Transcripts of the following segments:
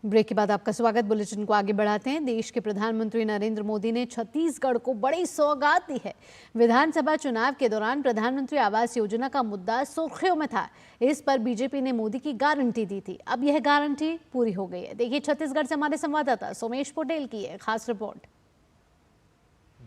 Break के बाद आपका स्वागत। बुलेटिन को आगे बढ़ाते हैं। देश के प्रधानमंत्री नरेंद्र मोदी ने छत्तीसगढ़ को बड़ी सौगात दी है। विधानसभा चुनाव के दौरान प्रधानमंत्री आवास योजना का मुद्दा सुर्खियों में था। इस पर बीजेपी ने मोदी की गारंटी दी थी। अब यह गारंटी पूरी हो गई है। देखिए छत्तीसगढ़ से हमारे संवाददाता सोमेश पटेल की है खास रिपोर्ट।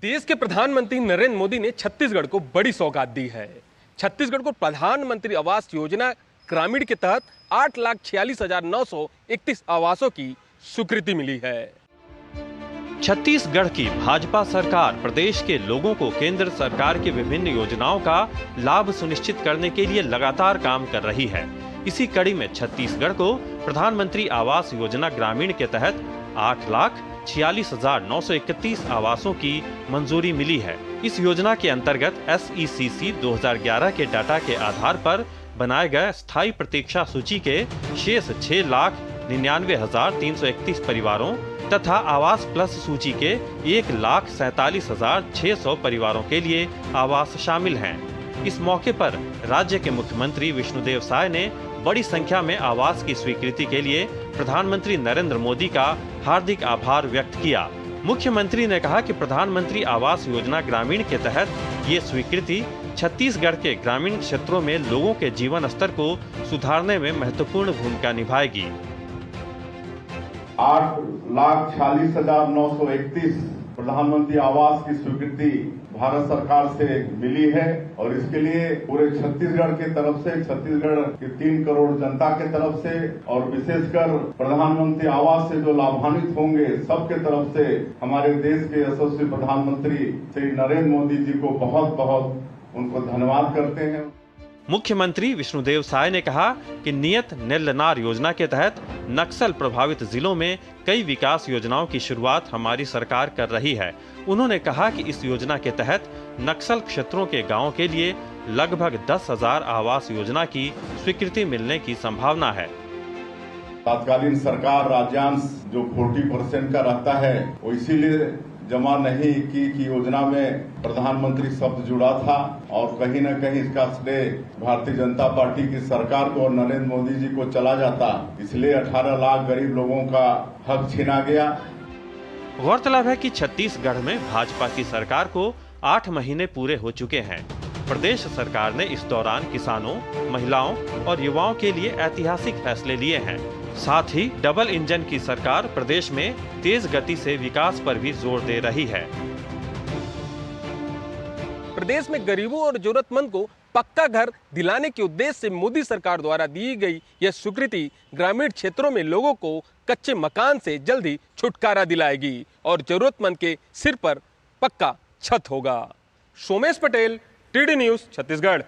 देश के प्रधानमंत्री नरेंद्र मोदी ने छत्तीसगढ़ को बड़ी सौगात दी है। छत्तीसगढ़ को प्रधानमंत्री आवास योजना ग्रामीण के तहत 8,46,931 आवासों की स्वीकृति मिली है। छत्तीसगढ़ की भाजपा सरकार प्रदेश के लोगों को केंद्र सरकार की विभिन्न योजनाओं का लाभ सुनिश्चित करने के लिए लगातार काम कर रही है। इसी कड़ी में छत्तीसगढ़ को प्रधानमंत्री आवास योजना ग्रामीण के तहत 8,46,931 आवासों की मंजूरी मिली है। इस योजना के अंतर्गत SECC 2011 के डाटा के आधार पर बनाए गए स्थायी प्रतीक्षा सूची के शेष 6,99,331 परिवारों तथा आवास प्लस सूची के 1,47,600 परिवारों के लिए आवास शामिल हैं। इस मौके पर राज्य के मुख्यमंत्री विष्णुदेव साय ने बड़ी संख्या में आवास की स्वीकृति के लिए प्रधानमंत्री नरेंद्र मोदी का हार्दिक आभार व्यक्त किया। मुख्यमंत्री ने कहा कि प्रधानमंत्री आवास योजना ग्रामीण के तहत ये स्वीकृति छत्तीसगढ़ के ग्रामीण क्षेत्रों में लोगों के जीवन स्तर को सुधारने में महत्वपूर्ण भूमिका निभाएगी। 8,46,931 प्रधानमंत्री आवास की स्वीकृति भारत सरकार से मिली है और इसके लिए पूरे छत्तीसगढ़ की तरफ से, छत्तीसगढ़ के 3 करोड़ जनता के तरफ से और विशेषकर प्रधानमंत्री आवास से जो लाभान्वित होंगे सबके तरफ से हमारे देश के यशस्वी प्रधानमंत्री श्री नरेंद्र मोदी जी को बहुत बहुत उनको धन्यवाद करते हैं। मुख्यमंत्री विष्णुदेव साय ने कहा कि नियत नेल्लनार योजना के तहत नक्सल प्रभावित जिलों में कई विकास योजनाओं की शुरुआत हमारी सरकार कर रही है। उन्होंने कहा कि इस योजना के तहत नक्सल क्षेत्रों के गांवों के लिए लगभग 10,000 आवास योजना की स्वीकृति मिलने की संभावना है। तत्कालीन सरकार राज्यांश जो 40% का रहता है वो इसीलिए जमा नहीं की कि योजना में प्रधानमंत्री शब्द जुड़ा था और कहीं न कहीं इसका श्रेय भारतीय जनता पार्टी की सरकार को और नरेंद्र मोदी जी को चला जाता, इसलिए 18 लाख गरीब लोगों का हक छीना गया। गौरतलब है कि छत्तीसगढ़ में भाजपा की सरकार को 8 महीने पूरे हो चुके हैं। प्रदेश सरकार ने इस दौरान किसानों, महिलाओं और युवाओं के लिए ऐतिहासिक फैसले लिए हैं। साथ ही डबल इंजन की सरकार प्रदेश में तेज गति से विकास पर भी जोर दे रही है। प्रदेश में गरीबों और जरूरतमंद को पक्का घर दिलाने के उद्देश्य से मोदी सरकार द्वारा दी गई यह स्वीकृति ग्रामीण क्षेत्रों में लोगों को कच्चे मकान से जल्द ही छुटकारा दिलाएगी और जरूरतमंद के सिर पर पक्का छत होगा। Somesh Patel, TD news, Chhattisgarh.